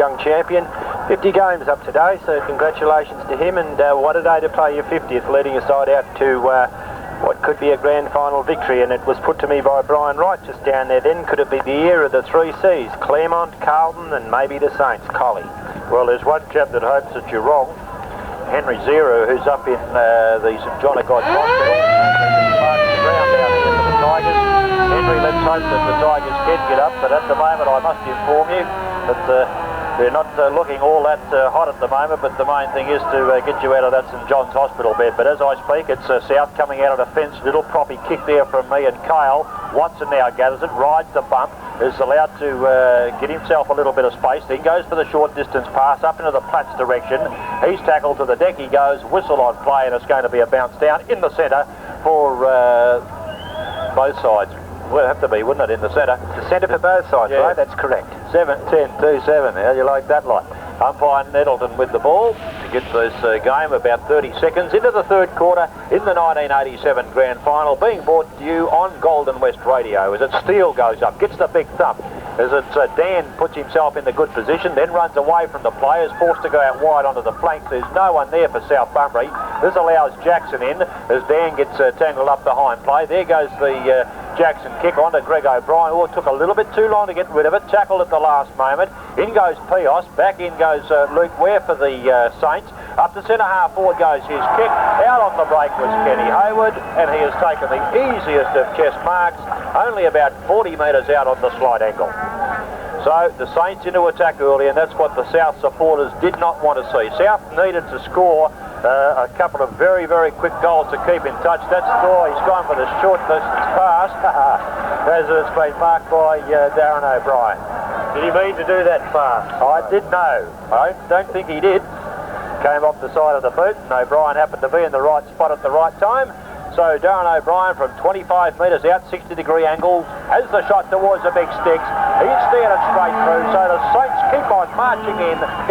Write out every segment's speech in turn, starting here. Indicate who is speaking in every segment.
Speaker 1: young champion. 50 games up today, so congratulations to him, and what a day to play your 50th, leading your side out to what could be a grand final victory. And it was put to me by Brian Wright just down there then, could it be the year of the 3 C's, Claremont, Carlton and maybe the Saints? Collie.
Speaker 2: Well, there's one chap that hopes that you're wrong, Henry Zero, who's up in the St John of God Hospital. Marks the ground out here for the Tigers. Henry, let's hope that the Tigers can get up, but at the moment I must inform you that they're not looking all that hot at the moment, but the main thing is to get you out of that St John's Hospital bed. But as I speak, it's South coming out of the fence, little proppy kick there from me and Kale. Watson now gathers it, rides the bump, is allowed to get himself a little bit of space, then goes for the short distance pass up into the Platts direction. He's tackled to the deck, he goes, whistle on play, and it's going to be a bounce down in the centre for both sides. Well, it'd have to be, wouldn't it, in the centre?
Speaker 1: The centre for both sides, yeah. Right? That's correct.
Speaker 2: 7-10-2-7. How do you like that lot? Umpire Nettleton with the ball to get this game about 30 seconds into the third quarter in the 1987 Grand Final, being brought to you on Golden West Radio as it Steele goes up, gets the big thump. As it's Dan puts himself in the good position, then runs away from the players, forced to go out wide onto the flank. There's no one there for South Bunbury. This allows Jackson in as Dan gets tangled up behind play. There goes the Jackson kick onto Greg O'Brien. Oh, it took a little bit too long to get rid of it. Tackled at the last moment. In goes Pios. Back in goes Luke Ware for the Saints. Up to centre half forward goes his kick. Out on the break was Kenny Hayward, and he has taken the easiest of chest marks, only about 40 metres out on the slight angle. So the Saints into attack early, and that's what the South supporters did not want to see. South needed to score a couple of very, very quick goals to keep in touch. That's he's gone for the short distance pass, as it's been marked by Darren O'Brien.
Speaker 1: Did he mean to do that pass?
Speaker 2: I did know. I don't think he did. Came off the side of the boot, and O'Brien happened to be in the right spot at the right time. So Darren O'Brien from 25 metres out, 60-degree angle, has the shot towards the big sticks. He's steered it straight through, so the Saints keep on marching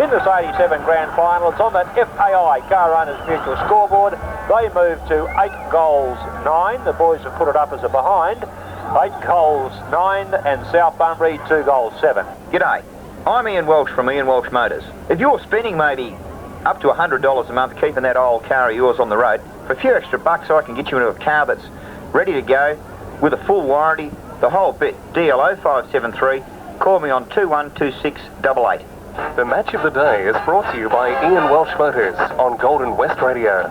Speaker 2: in this 87 Grand Final. It's on that FAI Car Owners Mutual scoreboard. They move to 8 goals 9. The boys have put it up as a behind. 8 goals 9 and South Bunbury 2 goals 7.
Speaker 3: G'day, I'm Ian Welsh from Ian Welsh Motors. If you're spending maybe up to $100 a month keeping that old car of yours on the road, for a few extra bucks I can get you into a car that's ready to go with a full warranty, the whole bit. DL 0573, call me on 212688.
Speaker 4: The match of the day is brought to you by Ian Welsh Motors on Golden West Radio.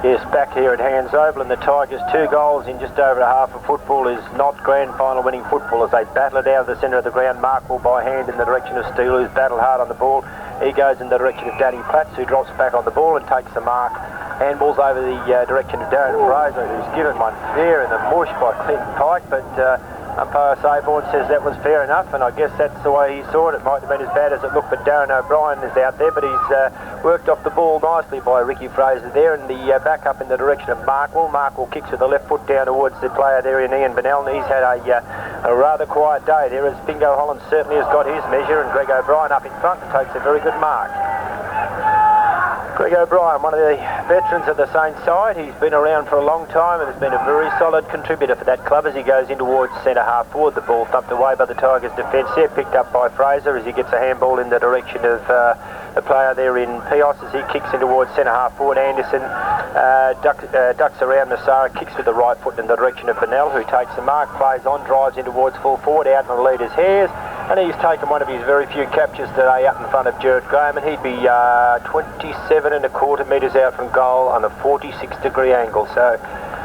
Speaker 1: Yes, back here at Hands Oval, and the Tigers 2 goals in just over a half of football is not grand final winning football as they battle it out of the centre of the ground. Markwell by hand in the direction of Steele, who's battled hard on the ball. He goes in the direction of Danny Platts, who drops back on the ball and takes the mark. Handballs over the direction of Darren Fraser, who's given one fair in the mush by Clint Pike, but umpire Sayborn says that was fair enough, and I guess that's the way he saw it. It might have been as bad as it looked, but Darren O'Brien is out there, but he's worked off the ball nicely by Ricky Fraser there, and the back up in the direction of Markwell. Markwell kicks with the left foot down towards the player there in Ian Bennell, and he's had a rather quiet day there, as Bingo Holland certainly has got his measure, and Greg O'Brien up in front and takes a very good mark. Greg O'Brien, one of the veterans of the Saints side. He's been around for a long time and has been a very solid contributor for that club as he goes in towards centre half forward. The ball thumped away by the Tigers defence there, picked up by Fraser as he gets a handball in the direction of the player there in Pios as he kicks in towards centre half forward. Anderson ducks around Massara, kicks with the right foot in the direction of Bennell, who takes the mark, plays on, drives in towards full forward, out in the leader's hairs, and he's taken one of his very few captures today up in front of Jared Graham, and he'd be 27.25 metres out from goal on a 46-degree angle. So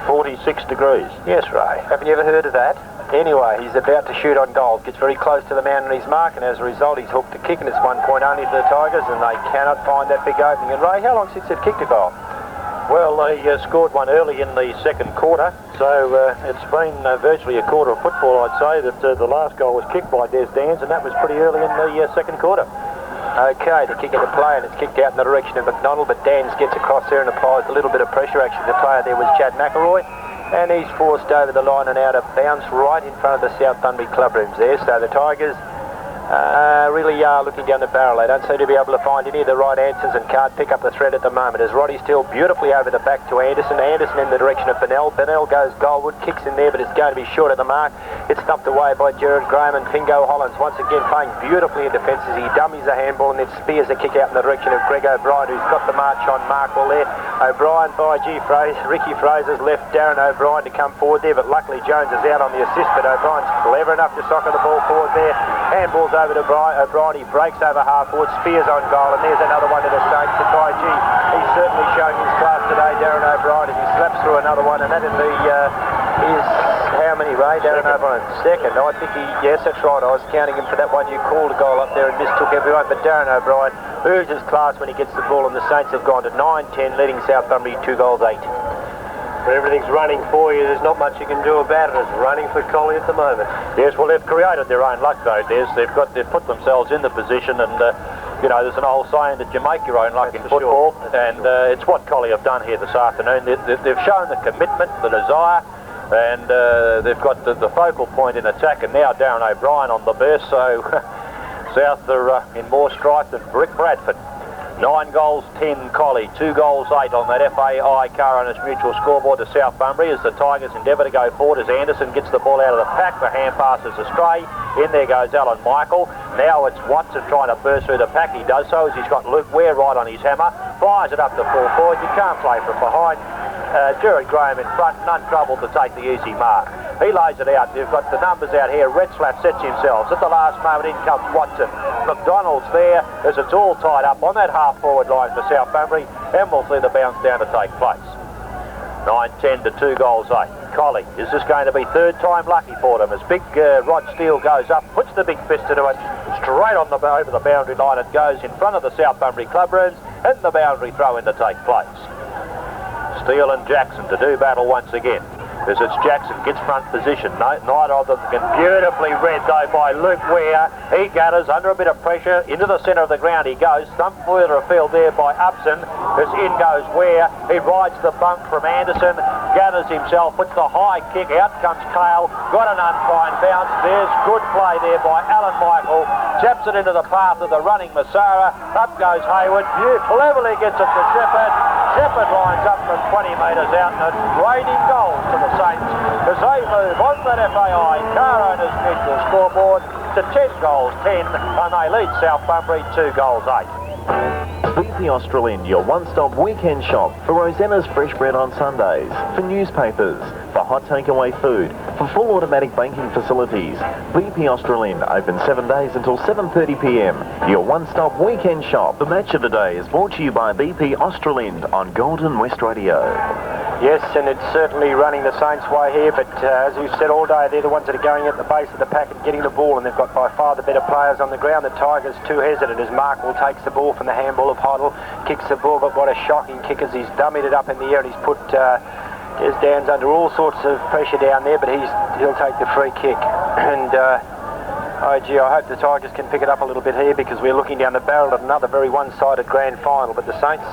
Speaker 2: 46 degrees.
Speaker 1: Yes, Ray. Haven't you ever heard of that? Anyway, he's about to shoot on goal, gets very close to the man on his mark, and as a result he's hooked a kick, and it's 1 point only to the Tigers, and they cannot find that big opening. And Ray, how long since they've kicked a goal?
Speaker 2: Well, they scored one early in the second quarter, so it's been virtually a quarter of football, I'd say, that the last goal was kicked by Des Dans, and that was pretty early in the second quarter.
Speaker 1: Okay, the kick into play, and it's kicked out in the direction of McDonald, but Dans gets across there and applies a little bit of pressure. Actually, the player there was Chad McElroy, and he's forced over the line and out of bounds right in front of the South Bunbury club rooms there. So the Tigers Really are looking down the barrel. They don't seem to be able to find any of the right answers and can't pick up the thread at the moment. As Roddy still beautifully over the back to Anderson. Anderson in the direction of Bennell. Bennell goes Goldwood, kicks in there, but it's going to be short of the mark. It's stumped away by Gerard Graham, and Fingo Hollins once again playing beautifully in defence as he dummies a handball and then spears a kick out in the direction of Greg O'Brien, who's got the march on Markwell there. O'Brien by G. Fraser. Ricky Fraser's left Darren O'Brien to come forward there, but luckily Jones is out on the assist, but O'Brien's clever enough to soccer the ball forward there. Handball's over to O'Brien, he breaks over half forward, spears on goal, and there's another one to the Saints. And by G, he's certainly showing his class today, Darren O'Brien, as he slaps through another one, and that is how many, Ray? Darren O'Brien? Second. I think yes, that's right. I was counting him for that one. You called a goal up there and mistook everyone, but Darren O'Brien moves his class when he gets the ball, and the Saints have gone to 9-10, leading South Bunbury 2 goals 8.
Speaker 5: But everything's running for you. There's not much you can do about it. It's running for Collie at the moment.
Speaker 2: Yes, well, they've created their own luck, though, Des. They've put themselves in the position, and you know, there's an old saying that you make your own luck in football, and it's what Collie have done here this afternoon. They've shown the commitment, the desire, and they've got the focal point in attack, and now Darren O'Brien on the burst, so South are in more strife than Brick Bradford. 9 goals 10 Collie, 2 goals 8 on that FAI Car Owners Mutual scoreboard to South Bunbury as the Tigers endeavour to go forward as Anderson gets the ball out of the pack. The hand passes astray. In there goes Alan Michael. Now it's Watson trying to burst through the pack. He does so as he's got Luke Ware right on his hammer. Fires it up to full forward. You can't play from behind. Gerard Graham in front, none trouble to take the easy mark. He lays it out. They've got the numbers out here. Redslap sets himself. At the last moment, in comes Watson. McDonald's there as it's all tied up on that half-forward line for South Bunbury, and we'll see the bounce down to take place. 9-10 to 2 goals 8. Collie, is this going to be third time lucky for them as big Rod Steele goes up, puts the big fist into it, straight on over the boundary line it goes in front of the South Bunbury club rooms, and the boundary throw in to take place. Steele and Jackson to do battle once again. As it's Jackson gets front position. Neither of them can beautifully read though by Luke Ware. He gathers under a bit of pressure into the centre of the ground. He goes thumped further afield there by Upson. As in goes Ware. He rides the bump from Anderson. Gathers himself, puts the high kick. Out comes Cale. Got an unfine bounce. There's good play there by Alan Michael. Taps it into the path of the running Massara. Up goes Hayward. Cleverly gets it to Shepherd. Shepherd lines up from 20 metres out, and it's raining goals to the Saints as they move on that FAI Car Owners Mutual scoreboard to 10 goals 10, and they lead South Bunbury 2 goals 8.
Speaker 6: BP Australind, your one-stop weekend shop for Rosanna's fresh bread on Sundays, for newspapers, for hot takeaway food, for full automatic banking facilities. BP Australind, open 7 days until 7:30 p.m. Your one-stop weekend shop. The match of the day is brought to you by BP Australind on Golden West Radio.
Speaker 1: Yes, and it's certainly running the Saints' way here, but as we've said all day, they're the ones that are going at the base of the pack and getting the ball, and they've got by far the better players on the ground. The Tigers too hesitant as Markwell takes the ball from the handball of Hoddle, kicks the ball, but what a shocking kick as he's dummied it up in the air, and he's put Des Downs under all sorts of pressure down there, but he'll take the free kick. And oh gee, I hope the Tigers can pick it up a little bit here, because we're looking down the barrel at another very one-sided grand final, but the Saints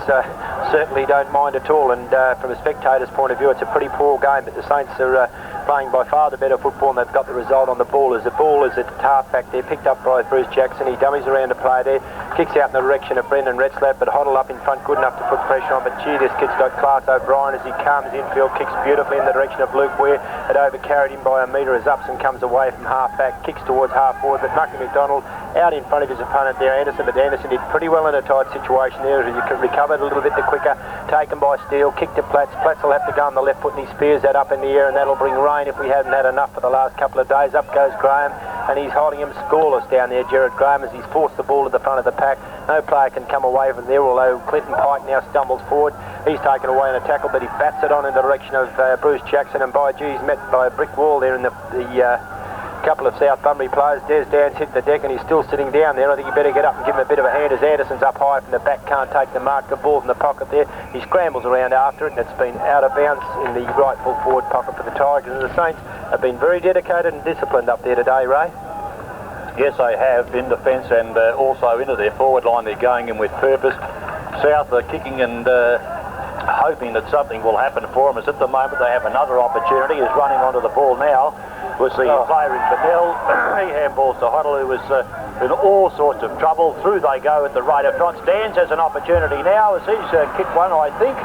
Speaker 1: certainly don't mind at all, and from a spectator's point of view it's a pretty poor game, but the Saints are playing by far the better football, and they've got the result on the ball as the ball is at half back there, picked up by Bruce Jackson. He dummies around to play there, kicks out in the direction of Brendan Redslap, but Hoddle up in front, good enough to put pressure on, but gee, this kid's got class. O'Brien as he comes infield, kicks beautifully in the direction of Luke Ware. It overcarried him by a metre as Upson comes away from half back, kicks towards half forward, but Mucky McDonald out in front of his opponent there, Anderson, but Anderson did pretty well in a tight situation there as he recovered a little bit the quicker, taken by Steele, kicked to Platts. Platts will have to go on the left foot, and he spears that up in the air, and that'll bring rain if we haven't had enough for the last couple of days. Up goes Graham, and he's holding him scoreless down there, Gerard Graham, as he's forced the ball to the front of the pack. No player can come away from there, although Clinton Pike now stumbles forward. He's taken away in a tackle, but he bats it on in the direction of Bruce Jackson, and by gee, he's met by a brick wall there in the couple of South Bunbury players. Des Downs hit the deck, and he's still sitting down there. I think he better get up and give him a bit of a hand as Anderson's up high from the back, can't take the mark. The ball's in the pocket there. He scrambles around after it, and it's been out of bounds in the rightful forward pocket for the Tigers. And the Saints have been very dedicated and disciplined up there today, Ray.
Speaker 2: Yes, they have in defence, and also into their forward line. They're going in with purpose. South are kicking and hoping that something will happen for them, as at the moment they have another opportunity. Is running onto the ball now was the player in Fennell. He handballs to Hoddle, who was in all sorts of trouble. Through they go at the rate of knots. Dans has an opportunity now as he's kicked one, I think.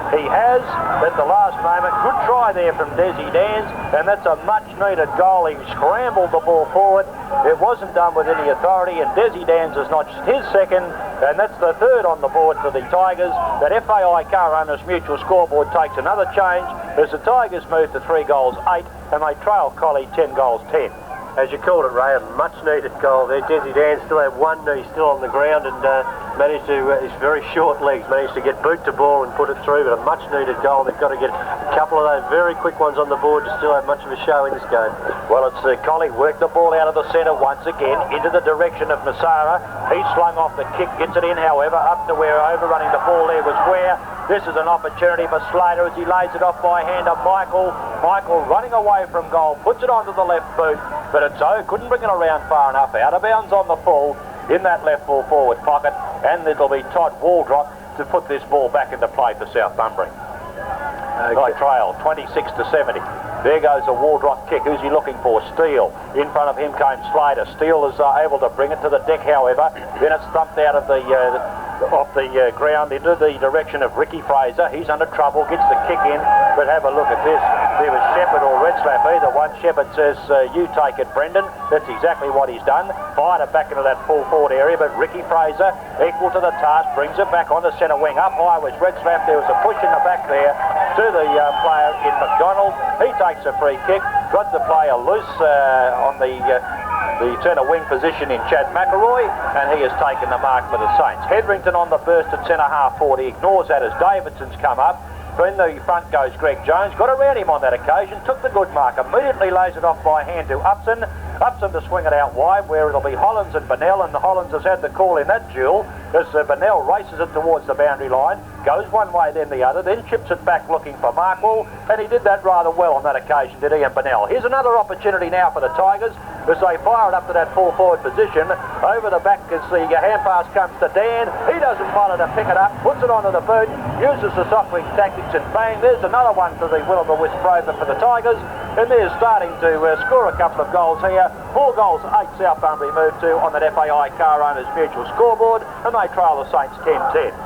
Speaker 2: He has at the last moment. Good try there from Desi Dans, and that's a much-needed goal. He scrambled the ball forward. It wasn't done with any authority, and Desi Dans has notched his second, and that's the third on the board for the Tigers. That FAI Car Owners Mutual scoreboard takes another change as the Tigers move to 3 goals 8, and they trail Collie 10 goals 10.
Speaker 5: As you called it, Ray, a much-needed goal there. Desi Dan still had one knee still on the ground and managed to, his very short legs, managed to get boot to ball and put it through, but a much-needed goal. They've got to get a couple of those very quick ones on the board to still have much of a show in this game.
Speaker 2: Well, it's Collie worked the ball out of the centre once again into the direction of Massara. He slung off the kick, gets it in, however, up to where overrunning the ball there was Ware. This is an opportunity for Slater as he lays it off by hand on Michael. Michael running away from goal, puts it onto the left boot, but it's couldn't bring it around far enough. Out of bounds on the full in that left full forward pocket, and it'll be Todd Waldrop to put this ball back into play for South Bunbury. Right, trail 26 to 70. There goes a Waldrop kick. Who's he looking for? Steele. In front of him came Slater. Steele is able to bring it to the deck, however. Then it's thumped out of the off the ground into the direction of Ricky Fraser. He's under trouble, gets the kick in, but have a look at this. There was Shepherd or Redslap, either one. Shepherd says, you take it, Brendan. That's exactly what he's done. Fired it back into that full forward area, but Ricky Fraser, equal to the task, brings it back on the centre wing. Up high was Redslap. There was a push in the back there to the player in McDonald. He takes a free kick, got the player loose on the centre wing position in Chad McElroy, and he has taken the mark for the Saints. Hetherington on the burst at centre half forward. He ignores that as Davidson's come up. In the front goes Greg Jones, got around him on that occasion, took the good mark, immediately lays it off by hand to Upson. Upson to swing it out wide, where it'll be Hollins and Bennell, and Hollins has had the call in that duel as Bennell races it towards the boundary line, goes one way then the other, then chips it back looking for Markwell, and he did that rather well on that occasion, did Ian Bennell. Here's another opportunity now for the Tigers as they fire it up to that full forward position. Over the back as the hand pass comes to Dan. He doesn't bother to pick it up, puts it onto the boot, uses the sockling tactics, and bang, there's another one to the will-o'-the-wisp rover for the Tigers, and they're starting to score a couple of goals here. 4 goals 8 South Bunbury move to on that FAI Car Owners Mutual scoreboard, and they trail the Saints 10-10.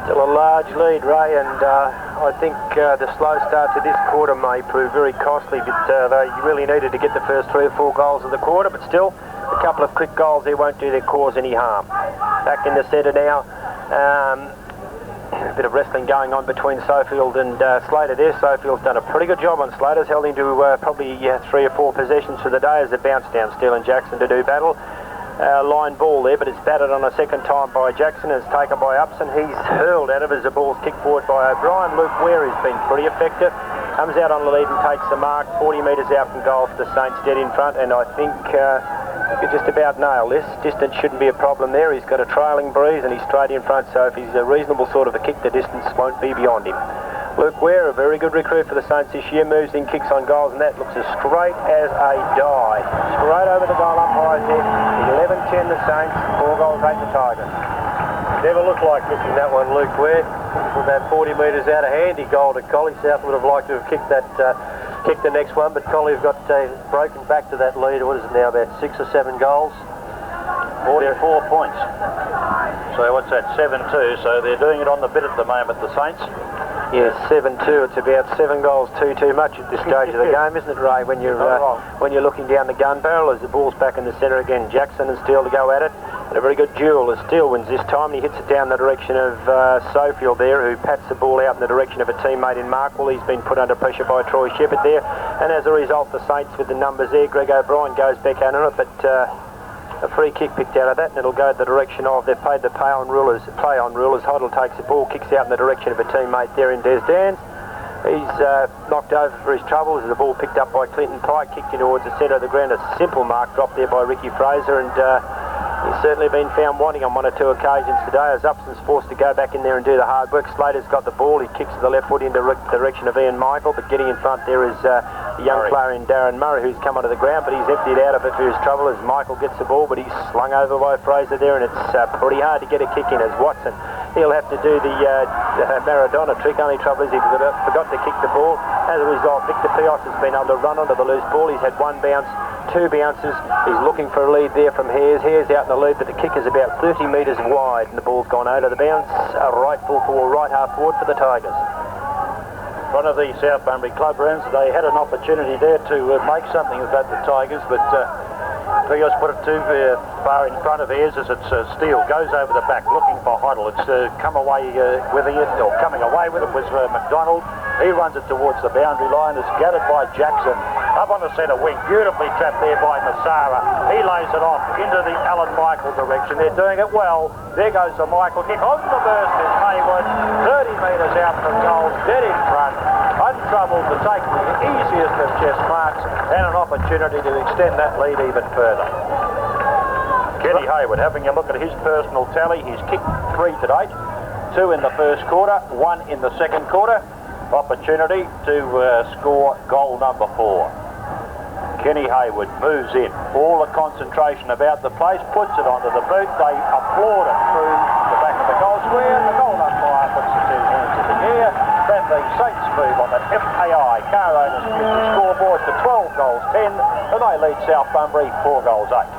Speaker 1: Still a large lead, Ray, and I think the slow start to this quarter may prove very costly, but they really needed to get the first 3 or 4 goals of the quarter, but still, a couple of quick goals there won't do their cause any harm. Back in the centre now. A bit of wrestling going on between Sofield and Slater there. Sofield's done a pretty good job on Slater's, held him to probably 3 or 4 possessions for the day as it bounced down Steele and Jackson to do battle. Line ball there, but it's batted on a second time by Jackson and it's taken by Upson. He's hurled out of as the ball's kicked forward by O'Brien. Luke Ware has been pretty effective. Comes out on the lead and takes the mark. 40 metres out from goal for the Saints, dead in front, and I think you could just about nail this. Distance shouldn't be a problem there. He's got a trailing breeze and he's straight in front, so if he's a reasonable sort of a kick, the distance won't be beyond him. Luke Ware, a very good recruit for the Saints this year, moves in, kicks on goals, and that looks as straight as a die. Straight over the goal umpires there. 11-10 the Saints, 4 goals 8 the Tigers.
Speaker 5: Never looked like missing that one, Luke Ware. From about 40 metres out, a handy goal to Collie. South would have liked to have kicked that, kicked the next one, but Collie have got broken back to that lead. What is it now, about 6 or 7 goals?
Speaker 2: 44 points. So what's that, 7-2, so they're doing it on the bit at the moment, the Saints.
Speaker 1: Yes, 7-2. It's about 7 goals too much at this stage of the game, isn't it, Ray? When you're looking down the gun barrel as the ball's back in the centre again. Jackson and Steele to go at it. And a very good duel as Steele wins this time. He hits it down the direction of Sofield there, who pats the ball out in the direction of a teammate in Markwell. He's been put under pressure by Troy Shepherd there. And as a result, the Saints with the numbers there. Greg O'Brien goes back out on it, but a free kick picked out of that, and it'll go the direction of, they've paid the play on rule as Hoddle takes the ball, kicks out in the direction of a teammate there in Des Dans. He's knocked over for his troubles as the ball picked up by Clinton Pike, kicked in towards the centre of the ground. A simple mark dropped there by Ricky Fraser, and he's certainly been found wanting on 1 or 2 occasions today as Upson's forced to go back in there and do the hard work. Slater's got the ball, he kicks to the left foot in the direction of Ian Michael, but getting in front there is the young player in Darren Murray, who's come onto the ground, but he's emptied out of it for his trouble as Michael gets the ball, but he's slung over by Fraser there, and it's pretty hard to get a kick in as Watson. He'll have to do the Maradona trick. Only trouble is he forgot to kick the ball. As a result, Victor Pios has been able to run onto the loose ball. He's had 1 bounce, 2 bounces. He's looking for a lead there from Hares. Hares out in the lead, but the kick is about 30 metres wide, and the ball's gone out of the bounce. A right full forward, right half forward for the Tigers.
Speaker 2: One of the South Bunbury clubrooms, they had an opportunity there to make something about the Tigers, but Pios put it too far in front of Ayres as it's Steele goes over the back looking for Hoddle. It's come away with it, or coming away with it was McDonald. He runs it towards the boundary line. It's gathered by Jackson. Up on the centre wing, beautifully trapped there by Massara. He lays it off into the Alan Michael direction. They're doing it well. There goes the Michael kick. On the burst is Hayward. 30 metres out from goal, dead in front. Untroubled to take the easiest of chest marks and an opportunity to extend that lead even further. Kenny Hayward having a look at his personal tally. He's kicked 3 to date. 2 in the first quarter, 1 in the second quarter. Opportunity to score goal number 4. Kenny Hayward moves in. All the concentration about the place, puts it onto the boot. They applaud it through the back of the goal square. The goal umpire puts the 2 hands in the air. Then the Saints move on the FAI car owners future scoreboard to 12 goals 10, and they lead South Bunbury 4 goals 8.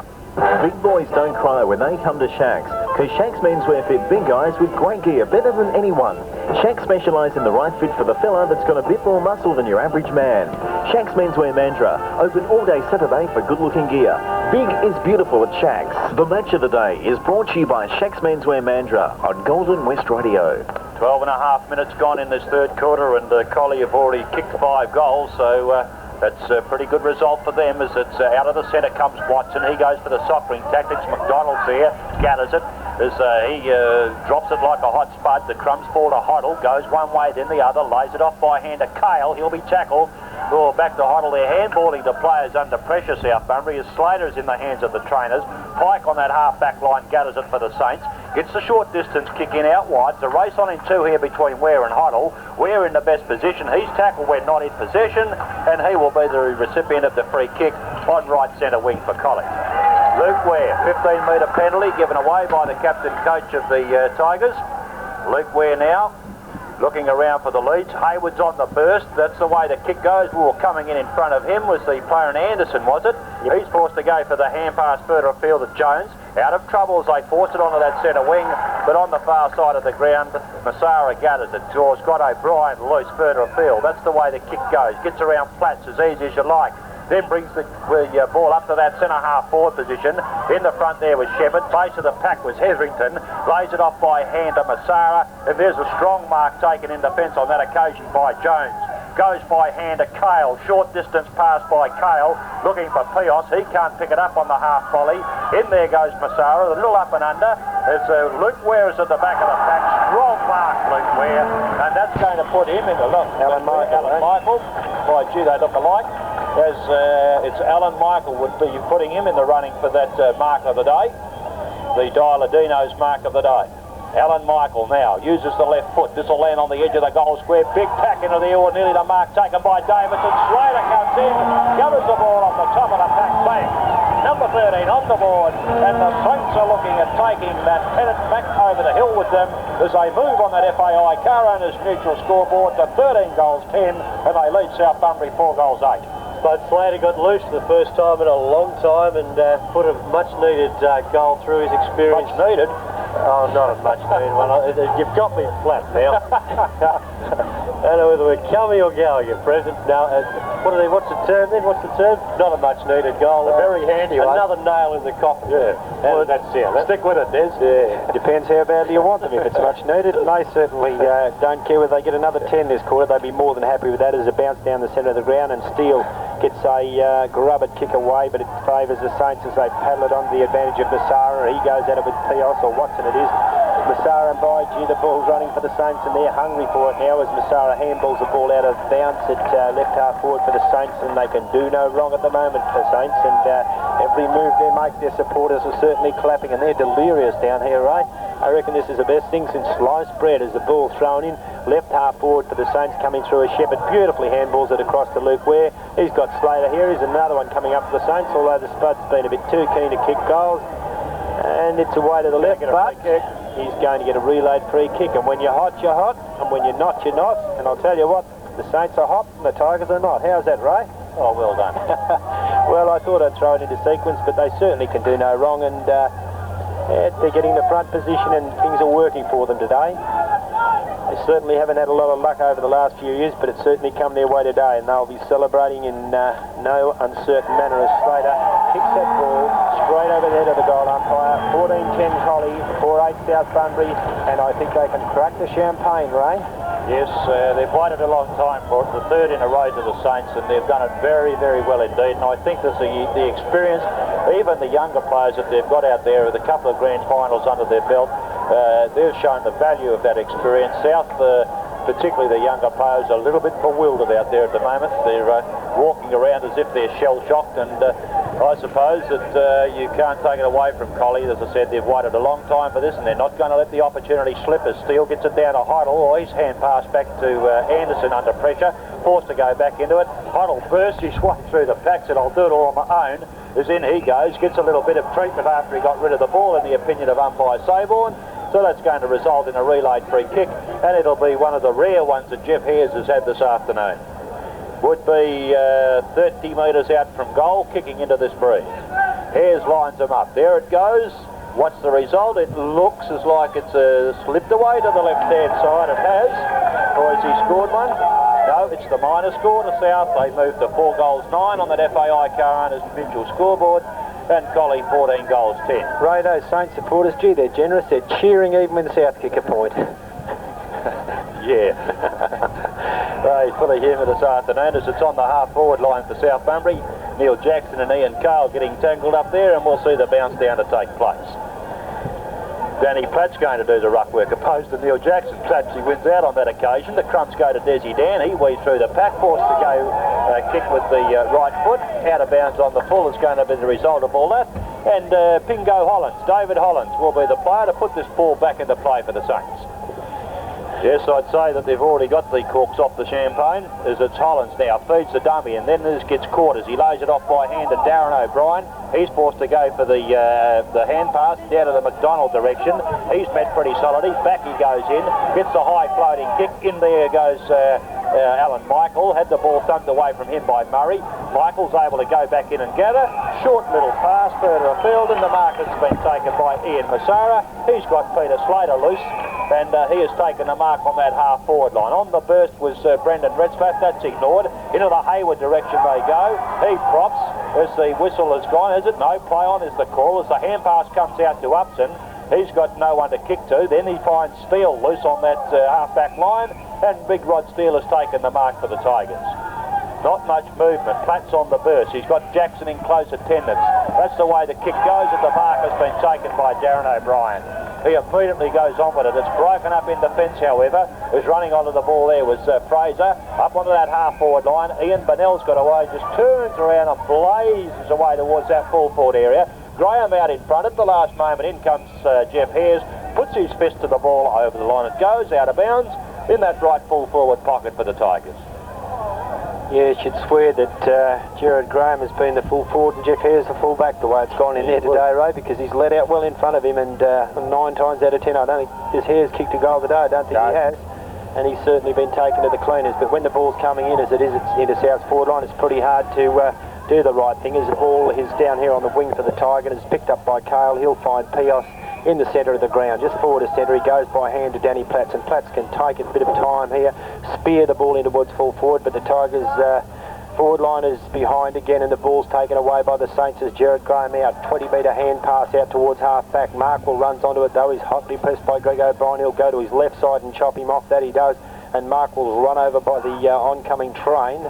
Speaker 6: Big boys don't cry when they come to Shacks, because Shacks menswear fit big guys with great gear, better than anyone. Shacks specialise in the right fit for the fella that's got a bit more muscle than your average man. Shacks Menswear Mandurah, open all day Saturday for good-looking gear. Big is beautiful at Shacks. The match of the day is brought to you by Shacks Menswear Mandurah on Golden West Radio.
Speaker 2: 12 and a half minutes gone in this third quarter, and Collie have already kicked 5 goals, so that's a pretty good result for them. As it's out of the centre comes Watson. He goes for the soft-ring tactics. McDonald's there, gathers it. As he drops it like a hot spud. The crumbs fall to Hoddle, goes one way then the other, lays it off by hand to Cale. He'll be tackled. Oh, back to Hoddle there, handballing the players under pressure, South Bunbury, as Slater's in the hands of the trainers. Pike on that half-back line gathers it for the Saints. Gets the short distance kick in out wide. It's a race on in 2 here between Ware and Hoddle. Ware in the best position. He's tackled when not in possession, and he will be the recipient of the free kick on right centre wing for Collie. Luke Ware, 15-metre penalty given away by the captain coach of the Tigers. Luke Ware now looking around for the leads. Hayward's on the burst. That's the way the kick goes. Coming in front of him was the player in Anderson, was it? Yep. He's forced to go for the hand pass further afield of Jones. Out of trouble as they force it onto that centre wing, but on the far side of the ground, Massara gathers it. Draws Scott O'Brien loose further afield. That's the way the kick goes. Gets around flats as easy as you like. Then brings the ball up to that centre-half forward position. In the front there was Shepherd. Base of the pack was Hetherington. Lays it off by hand to Massara. And there's a strong mark taken in defence on that occasion by Jones. Goes by hand to Cale. Short distance pass by Cale. Looking for Pios. He can't pick it up on the half volley. In there goes Massara. A little up and under. As Luke Ware is at the back of the pack. Strong mark, Luke Ware. And that's going to put him in the look. Alan Michael. By gee, they look alike. As it's Alan Michael would be putting him in the running for that mark of the day, the Dialadino's mark of the day. Alan Michael now uses the left foot. This will land on the edge of the goal square. Big pack into the oar, nearly the mark taken by Davidson. Slater comes in, gathers the ball off the top of the pack, bang. Number 13 on the board, and the Saints are looking at taking that pennant back over the hill with them as they move on that FAI car owners neutral scoreboard to 13 goals 10, and they lead South Bunbury 4 goals 8.
Speaker 5: But Slater got loose for the first time in a long time and put a much-needed goal through his experience.
Speaker 2: Much needed?
Speaker 5: Oh, not a much-needed one. You've got me flat now. I don't know whether we're coming or going at present. Now, what's the term then? What's the term? Not a much-needed goal.
Speaker 2: A very handy one.
Speaker 5: Another nail in the coffin.
Speaker 2: Yeah. Well, that's it. Stick with it, Des.
Speaker 1: Yeah. Depends how badly you want them. If it's much needed, and they certainly don't care whether they get another 10 this quarter. They'd be more than happy with that as a bounce down the centre of the ground, and Steele gets a grubbered kick away, but it favours the Saints as they paddle it on the advantage of Massara. He goes at it with Pios, or Watson it is. Massara and Baiji, the ball's running for the Saints, and they're hungry for it now as Massara handballs the ball out of bounds at left half forward for the Saints, and they can do no wrong at the moment for Saints, and every move they make, their supporters are certainly clapping, and they're delirious down here, right? I reckon this is the best thing since sliced bread as the ball thrown in. Left half forward for the Saints coming through as Shepherd beautifully handballs it across to Luke Ware. He's got Slater here. Here's another one coming up for the Saints, although the Spud's been a bit too keen to kick goals. And it's away to the left, but he's going to get a relayed free kick. And when you're hot, you're hot. And when you're not, you're not. And I'll tell you what, the Saints are hot and the Tigers are not. How's that, Ray?
Speaker 2: Oh, well done.
Speaker 1: Well, I thought I'd throw it into sequence, but they certainly can do no wrong. And they're getting the front position and things are working for them today. They certainly haven't had a lot of luck over the last few years, but it's certainly come their way today, and they'll be celebrating in no uncertain manner as Slater kicks that ball straight over the head of the goal umpire. 14-10 Collie, 4-8 South Bunbury, and I think they can crack the champagne, Ray.
Speaker 2: Yes, they've waited a long time for it, the third in a row to the Saints, and they've done it very, very well indeed. And I think there's the experience, even the younger players that they've got out there with a couple of grand finals under their belt, they've shown the value of that experience. South, particularly the younger players, are a little bit bewildered out there at the moment. They're walking around as if they're shell-shocked, and I suppose that you can't take it away from Collie. As I said, they've waited a long time for this, and they're not going to let the opportunity slip as Steele gets it down to Heidel. Oh, his hand pass back to Anderson under pressure, forced to go back into it. Heidel bursts his way through the pack, said, I'll do it all on my own. As in he goes, gets a little bit of treatment after he got rid of the ball, in the opinion of umpire Sayborn. So that's going to result in a relayed free kick, and it'll be one of the rare ones that Jeff Hayes has had this afternoon. Would be 30 metres out from goal, kicking into this breeze. Hayes lines them up. There it goes. What's the result? It looks as like it's slipped away to the left-hand side. It has. Or has he scored one? No, it's the minor score to South. They moved to 4 goals 9 on that FAI car owner's individual scoreboard. And Collie 14 goals 10.
Speaker 1: Ray, those Saints supporters, gee, they're generous. They're cheering even when the South kick a point.
Speaker 2: Yeah. They full of humour this afternoon as it's on the half-forward line for South Bunbury. Neil Jackson and Ian Cole getting tangled up there, and we'll see the bounce down to take place. Danny Platt's going to do the ruck work opposed to Neil Jackson. Platt, he wins out on that occasion. The crumbs go to Desi Dan. He weaves through the pack, forced to go kick with the right foot. Out of bounds on the full is going to be the result of all that. And Pingo Hollins, David Hollins, will be the player to put this ball back into play for the Saints. Yes, I'd say that they've already got the corks off the champagne, as it's Hollins now, feeds the dummy, and then this gets caught as he lays it off by hand to Darren O'Brien. He's forced to go for the hand pass down to the McDonald direction. He's met pretty solidly. Back he goes in, gets a high floating kick. In there goes Alan Michael. Had the ball thumped away from him by Murray. Michael's able to go back in and gather. Short little pass further afield, and the mark has been taken by Ian Massara. He's got Peter Slater loose, and he has taken the mark on that half-forward line. On the burst was Brendan Redspath. That's ignored. Into the Hayward direction they go. He props as the whistle has gone. Is it? No. Play on is the call. As the hand pass comes out to Upson, he's got no one to kick to. Then he finds Steele loose on that half-back line, and Big Rod Steele has taken the mark for the Tigers. Not much movement. Platt's on the burst. He's got Jackson in close attendance. That's the way the kick goes, and the mark has been taken by Darren O'Brien. He immediately goes on with it. It's broken up in defence, however. Who's running onto the ball there was Fraser. Up onto that half-forward line. Ian Bonnell's got away, just turns around and blazes away towards that full-forward area. Graham out in front at the last moment. In comes Jeff Hayes. Puts his fist to the ball over the line. It goes out of bounds in that right full-forward pocket for the Tigers.
Speaker 1: Yeah, should swear that Gerard Graham has been the full forward and Jeff Hayes the full back the way it's gone in there today, Ray, because he's let out well in front of him, and 9 times out of 10 I don't think this Hayes kicked a goal today. I don't think he has, and he's certainly been taken to the cleaners. But when the ball's coming in as it is into South's forward line, it's pretty hard to do the right thing. As the ball is down here on the wing for the Tiger, it's picked up by Cale. He'll find Pios in the centre of the ground, just forward of centre. He goes by hand to Danny Platts, and Platts can take a bit of time here, spear the ball into towards full forward, but the Tigers forward line is behind again, and the ball's taken away by the Saints as Gerard Graham out. 20-metre hand pass out towards half-back. Markwell runs onto it though. He's hotly pressed by Greg O'Brien. He'll go to his left side and chop him off. That he does, and Markwell's run over by the oncoming train,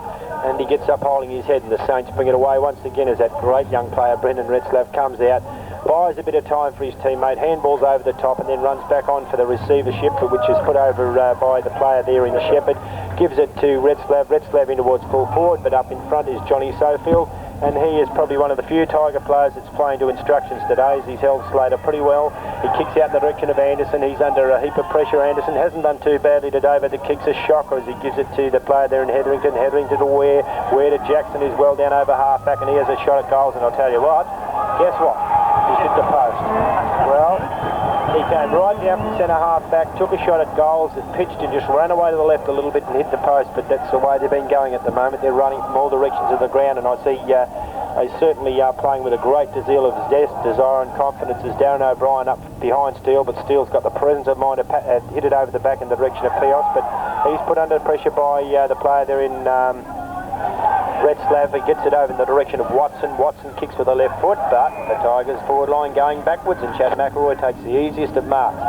Speaker 1: and he gets up holding his head, and the Saints bring it away once again as that great young player Brendan Retzlaff comes out. buys a bit of time for his teammate, handballs over the top and then runs back on for the receivership, which is put over by the player there in Shepherd. Gives it to Retzlaff in towards full forward, but up in front is Johnny Sofield, and he is probably one of the few Tiger players that's playing to instructions today, as he's held Slater pretty well. He kicks out in the direction of Anderson. He's under a heap of pressure. Anderson hasn't done too badly today, but the kick's a shocker as he gives it to the player there in Hetherington. Hetherington to Ware to Jackson, is well down over half back, and he has a shot at goals, and I'll tell you what, guess what? He's hit the post. Well, he came right down from centre half back, took a shot at goals, it pitched and just ran away to the left a little bit and hit the post, but that's the way they've been going at the moment. They're running from all directions of the ground, and I see they certainly are playing with a great deal of zest, desire and confidence as Darren O'Brien up behind Steele, but Steele's got the presence of mind to hit it over the back in the direction of Pios, but he's put under pressure by the player there in Retzlaff. He gets it over in the direction of Watson. Watson kicks with the left foot, but the Tigers forward line going backwards, and Chad McElroy takes the easiest of marks.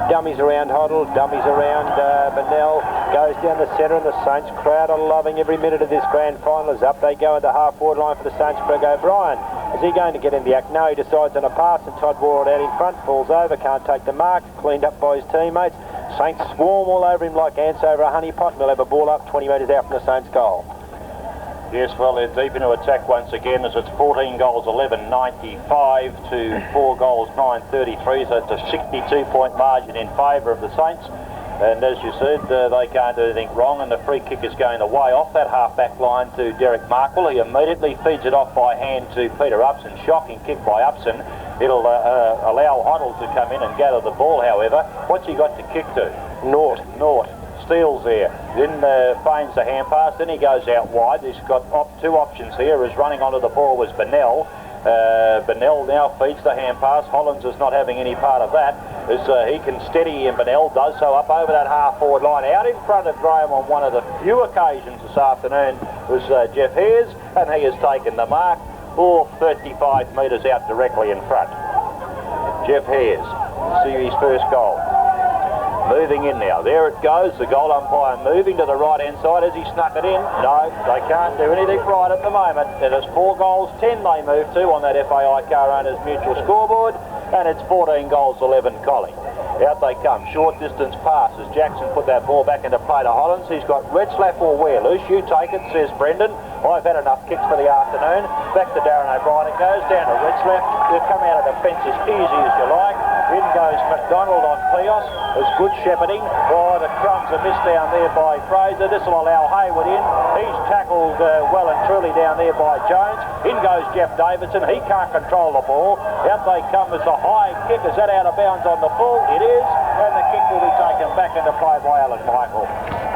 Speaker 1: Dummies around Hoddle, dummies around Bennell, goes down the centre, and the Saints crowd are loving every minute of this grand final. As up they go at the half forward line for the Saints. Greg O'Brien, is he going to get in the act? No, he decides on a pass, and Todd Ward out in front, falls over, can't take the mark, cleaned up by his teammates. Saints swarm all over him like ants over a honey pot, and they'll have a ball up 20 metres out from the Saints goal.
Speaker 2: Yes, well, they're deep into attack once again, as it's 14 goals 11.95 to 4 goals 9.33, so it's a 62-point margin in favour of the Saints. And as you said, they can't do anything wrong, and the free kick is going away off that half-back line to Derek Markle. He immediately feeds it off by hand to Peter Upson. Shocking kick by Upson. It'll allow Hoddle to come in and gather the ball, however. What's he got to kick to? Naught. Steele's there, then feigns the hand pass, then he goes out wide. He's got two options here, as running onto the ball was Bennell. Bennell now feeds the hand pass. Hollins is not having any part of that, as he can steady, and Bennell does so up over that half-forward line. Out in front of Graham on one of the few occasions this afternoon was Jeff Hayes, and he has taken the mark, 35 metres out directly in front. Jeff Hayes, see his first goal. Moving in now. There it goes. The goal umpire moving to the right-hand side as he snuck it in. No, they can't do anything right at the moment. It is 4 goals 10 they move to on that FAI Car Owners Mutual scoreboard, and it's 14 goals 11 Collie. Out they come. Short distance pass as Jackson put that ball back into play to Hollins. He's got Retzlaff or Ware loose. You take it, says Brendan. I've had enough kicks for the afternoon. Back to Darren O'Brien. It goes down to Retzlaff. They'll come out of the fence as easy as you like. In goes McDonald on Pios. It's good shepherding. Oh, the crumbs are missed down there by Fraser. This will allow Hayward in. He's tackled well and truly down there by Jones. In goes Jeff Davidson. He can't control the ball. Out they come as a high kick. Is that out of bounds on the full? It is. And the kick will be taken back into play by Alan Michael.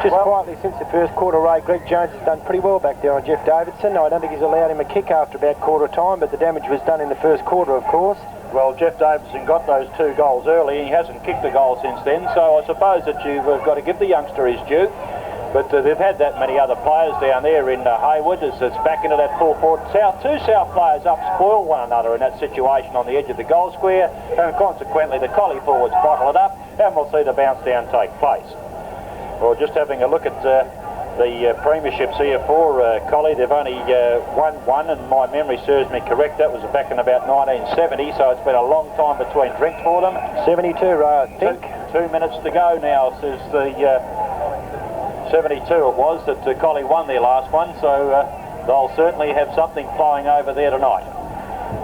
Speaker 1: Just quietly since the first quarter, Ray, Greg Jones has done pretty well back there on Jeff Davidson. I don't think he's allowed him a kick after about quarter time, but the damage was done in the first quarter, of course.
Speaker 2: Well, Jeff Davidson got those 2 goals early, and he hasn't kicked a goal since then, so I suppose that you've got to give the youngster his due. But they've had that many other players down there in Hayward as it's back into that full forward. Two South players up spoil one another in that situation on the edge of the goal square, and consequently the Collie forwards bottle it up, and we'll see the bounce down take place. Well, just having a look at the premierships here for Collie. They've only won one, and my memory serves me correct, that was back in about 1970, so it's been a long time between drinks for them.
Speaker 1: 72, I think.
Speaker 2: 2 minutes to go now, says the 72 it was that Collie won their last one, so they'll certainly have something flying over there tonight.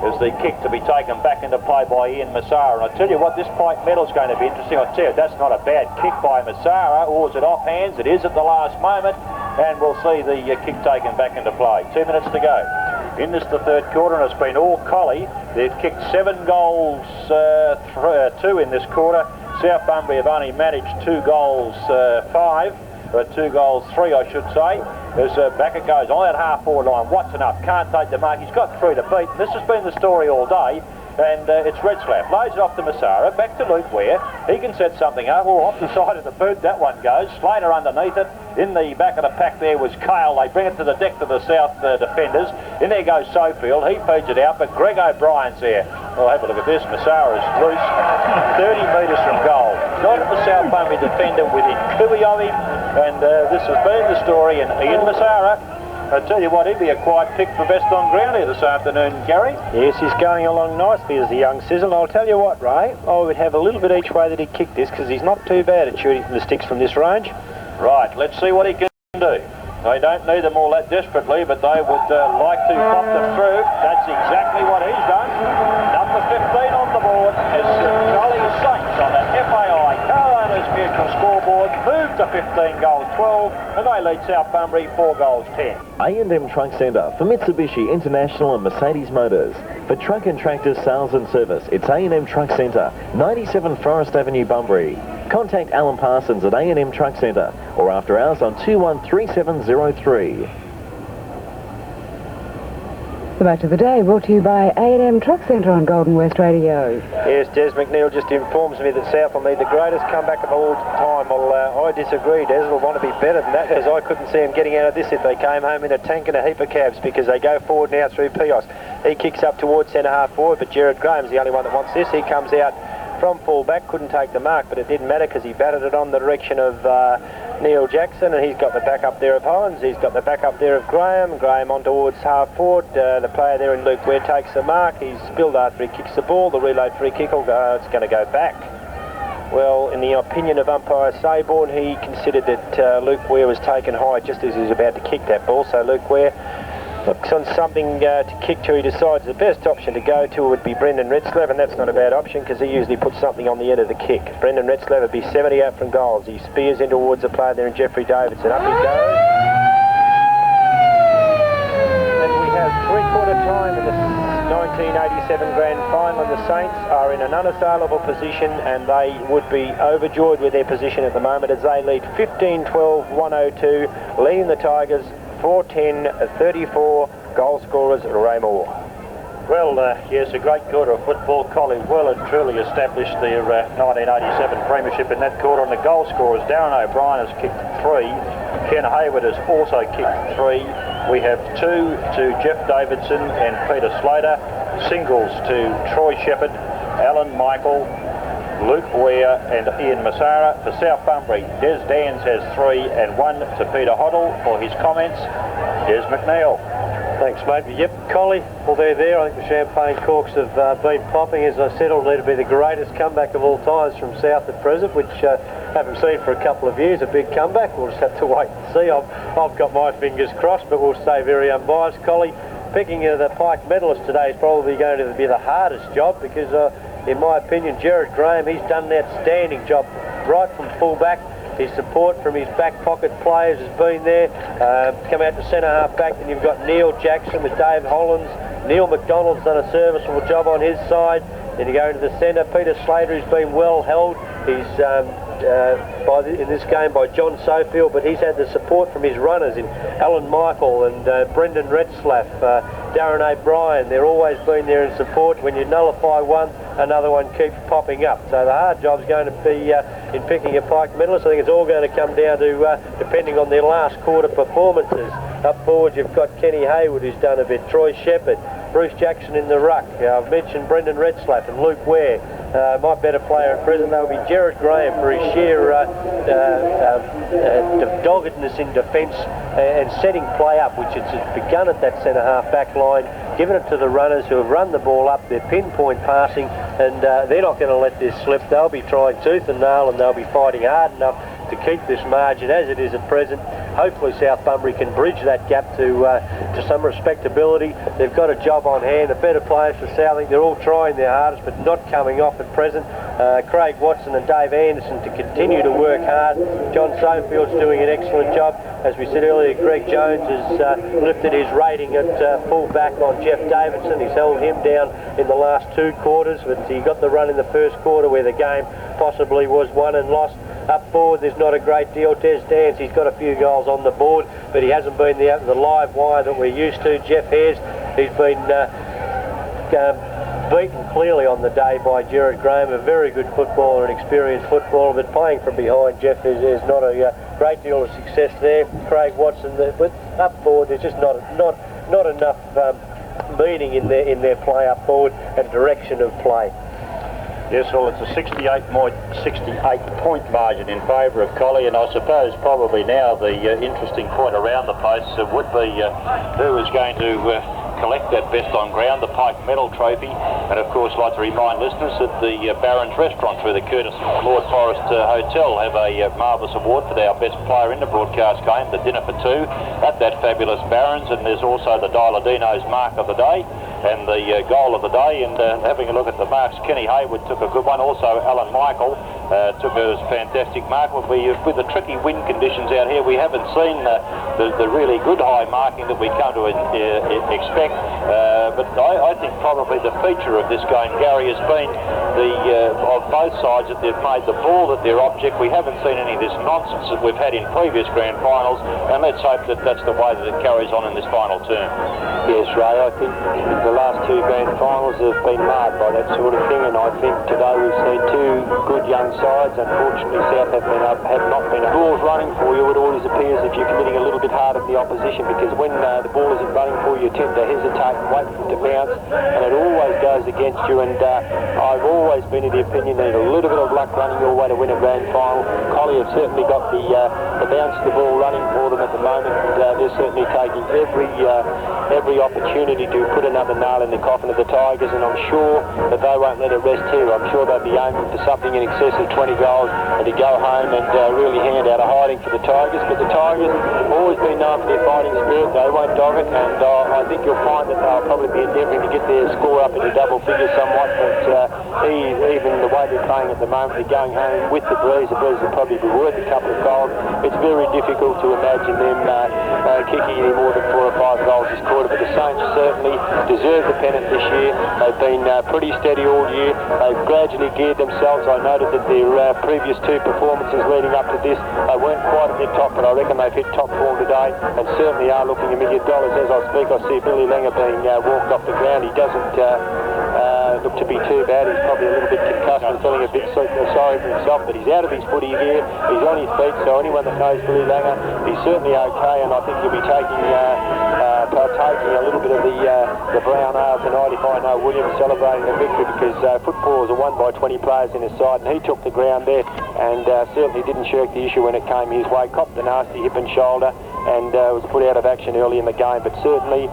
Speaker 2: As the kick to be taken back into play by Ian Massara. And I tell you what, this Pike medal's going to be interesting. I tell you, that's not a bad kick by Massara. Or is it off hands? It is at the last moment. And we'll see the kick taken back into play. 2 minutes to go. In this the third quarter, and it's been all Collie. They've kicked 7 goals, 2 in this quarter. South Bunbury have only managed 2 goals, 5. 2 goals 3, I should say. As back it goes on that half-forward line. Watson up, can't take the mark. He's got 3 to beat. This has been the story all day. And it's Retzlaff. Loads it off to Massara. Back to Luke Ware. He can set something up. Or off the side of the boot, that one goes. Slater underneath it. In the back of the pack there was Cale. They bring it to the deck to the South defenders. In there goes Sofield. He feeds it out, but Greg O'Brien's there. Well, have a look at this. Massara's loose. 30 metres from goal. Not at the South Bunbury defender within cooey of him. And this has been the story. And Ian Massara I tell you what, he'd be a quiet pick for best on ground here this afternoon, Gary.
Speaker 1: Yes, he's going along nicely as the young sizzle. I'll tell you what, Ray, I would have a little bit each way that he kicked this, because he's not too bad at shooting from the sticks from this range.
Speaker 2: Right, let's see what he can do. They don't need them all that desperately, but they would like to pop them through. That's exactly what he's done. Number 15 on the board is Collie Saints on that FAI Car Owners Mutual scoreboard. Moved to 15 goals 12, and they lead South Bunbury 4 goals 10.
Speaker 6: A&M Truck Centre for Mitsubishi International and Mercedes Motors. For truck and tractor sales and service, it's A&M Truck Centre, 97 Forest Avenue, Bunbury. Contact Alan Parsons at A&M Truck Centre or after hours on 213703.
Speaker 7: The Match of the Day brought to you by A&M Truck Centre on Golden West Radio.
Speaker 1: Yes, Des McNeil just informs me that South will need the greatest comeback of all time. Well, I disagree. Des will want to be better than that, because I couldn't see him getting out of this if they came home in a tank and a heap of cabs, because they go forward now through Pios. He kicks up towards centre-half forward, but Gerard Graham's the only one that wants this. He comes out from full-back, couldn't take the mark, but it didn't matter because he batted it on the direction of Neil Jackson, and he's got the back up there of Hollins, he's got the back up there of Graham on towards half-forward. The player there in Luke Ware takes the mark, he's spilled after he kicks the ball, the reload free kick will go, it's going to go back. Well, in the opinion of umpire Sayborn, he considered that Luke Ware was taken high just as he was about to kick that ball, so Luke Ware looks on something to kick to. He decides the best option to go to would be Brendan Retzlaff, and that's not a bad option because he usually puts something on the end of the kick. Brendan Retzlaff would be 70 out from goals. He spears in towards the player there in Jeffrey Davidson. Up he goes. And we have three-quarter time in the 1987 Grand Final, and the Saints are in an unassailable position, and they would be overjoyed with their position at the moment as they lead 15-12-102, leading the Tigers 4-10-34, goal scorers Ray Moore.
Speaker 2: Well, yes, a great quarter of football. Collie well and truly established their 1987 premiership in that quarter. On the goal scorers, Darren O'Brien has kicked 3. Ken Hayward has also kicked 3. We have 2 to Jeff Davidson and Peter Slater. Singles to Troy Shepherd, Alan Michael, Luke Ware and Ian Massara. For South Bunbury, Des Dans has 3 and 1 to Peter Hoddle. For his comments, Des McNeil.
Speaker 5: Thanks, mate. Yep, Collie, well, they're there. I think the champagne corks have been popping. As I said, it'll need to be the greatest comeback of all times from South at present, which haven't seen for a couple of years. A big comeback. We'll just have to wait and see. I've got my fingers crossed, but we'll stay very unbiased. Collie, picking the Pike medalist today is probably going to be the hardest job because, in my opinion, Gerard Graham, he's done an outstanding job right from full-back. His support from his back pocket players has been there. Come out to centre-half back, and you've got Neil Jackson with Dave Hollins. Neil McDonald's done a serviceable job on his side. Then you go into the centre, Peter Slater, who's been well held. He's in this game by John Sofield, but he's had the support from his runners in Alan Michael and Brendan Retzlaff, Darren O'Brien. They're always been there in support. When you nullify one, another one keeps popping up. So the hard job's going to be in picking a Pike medalist. I think it's all going to come down to depending on their last quarter performances. Up forward you've got Kenny Hayward, who's done a bit, Troy Shepherd, Bruce Jackson in the ruck. I've mentioned Brendan Retzlaff and Luke Ware. My better player at present, that will be Gerard Graham for his sheer doggedness in defence and setting play up, which has begun at that centre-half back line, giving it to the runners who have run the ball up, they're pinpoint passing, and they're not going to let this slip. They'll be trying tooth and nail, and they'll be fighting hard enough to keep this margin as it is at present. Hopefully South Bunbury can bridge that gap to some respectability. They've got a job on hand. The better players for South, I think they're all trying their hardest but not coming off at present. Craig Watson and Dave Anderson to continue to work hard. John Sofield's doing an excellent job. As we said earlier, Greg Jones has lifted his rating at full back on Jeff Davidson. He's held him down in the last 2 quarters, but he got the run in the first quarter where the game possibly was won and lost. Up forward, there's not a great deal. Des Dans, he's got a few goals on the board, but he hasn't been the live wire that we're used to. Jeff Hares, he's been beaten clearly on the day by Gerard Graham, a very good footballer and experienced footballer, but playing from behind, Jeff, there's not a great deal of success there. Craig Watson, but up forward, there's just not enough meaning in their play up forward and direction of play.
Speaker 8: Yes, well, it's a 68 point margin in favour of Collie, and I suppose probably now the interesting point around the posts would be who is going to collect that best on ground, the Pike Medal Trophy. And of course, I'd like to remind listeners that the Barron's Restaurant through the courtesy of Lord Forest Hotel have a marvellous award for our best player in the broadcast game, the dinner for two at that fabulous Barron's. And there's also the Dialadino's mark of the day and the goal of the day. And having a look at the marks, Kenny Hayward took a good one. Also, Alan Michael took a fantastic mark. With the tricky wind conditions out here, we haven't seen the really good high marking that we come to expect. But I think probably the feature of this game, Gary, has been of both sides that they've made the ball that their object. We haven't seen any of this nonsense that we've had in previous grand finals, and let's hope that that's the way that it carries on in this final term.
Speaker 5: Yes, Ray, I think the last two grand finals have been marred by that sort of thing, and I think today we've seen two good young sides. Unfortunately, South have not been up. Ball's running for you, it always appears if you're committing a little bit hard at the opposition, because when the ball isn't running for you, you tend to hesitate and wait for it to bounce, and it always goes against you. And I've always been of the opinion that a little bit of luck running your way to win a grand final. Collie have certainly got the bounce of the ball running for them at the moment, and they're certainly taking every opportunity to put another nail in the coffin of the Tigers, and I'm sure that they won't let it rest here. I'm sure they'll be aiming for something in excess of 20 goals and to go home and really hand out a hiding for the Tigers. But the Tigers have always been known for their fighting spirit. They won't dog it, and I think you'll find that they'll probably be endeavouring to get their score up into double figures somewhat. But even the way they're playing at the moment, they're going home with the breeze. The breeze will probably be worth a couple of goals. It's very difficult to imagine them kicking any more than 4 or 5 goals this quarter. But the Saints certainly deserve the pennant this year. They've been pretty steady all year. They've gradually geared themselves. I noted that their previous 2 performances leading up to this, they weren't quite at their top, but I reckon they've hit top form today and certainly are looking $1 million. As I speak, I see Billy Langer being walked off the ground. He doesn't look to be too bad. He's probably a little bit concussed and feeling a bit sorry for himself, but he's out of his footy gear. He's on his feet, so anyone that knows Billy Langer, he's certainly okay, and I think he'll be partaking a little bit of the brown ale tonight if I know Williams celebrating the victory, because footballers are won by 20 players in his side, and he took the ground there and certainly didn't shirk the issue when it came his way. Copped the nasty hip and shoulder and was put out of action early in the game, but certainly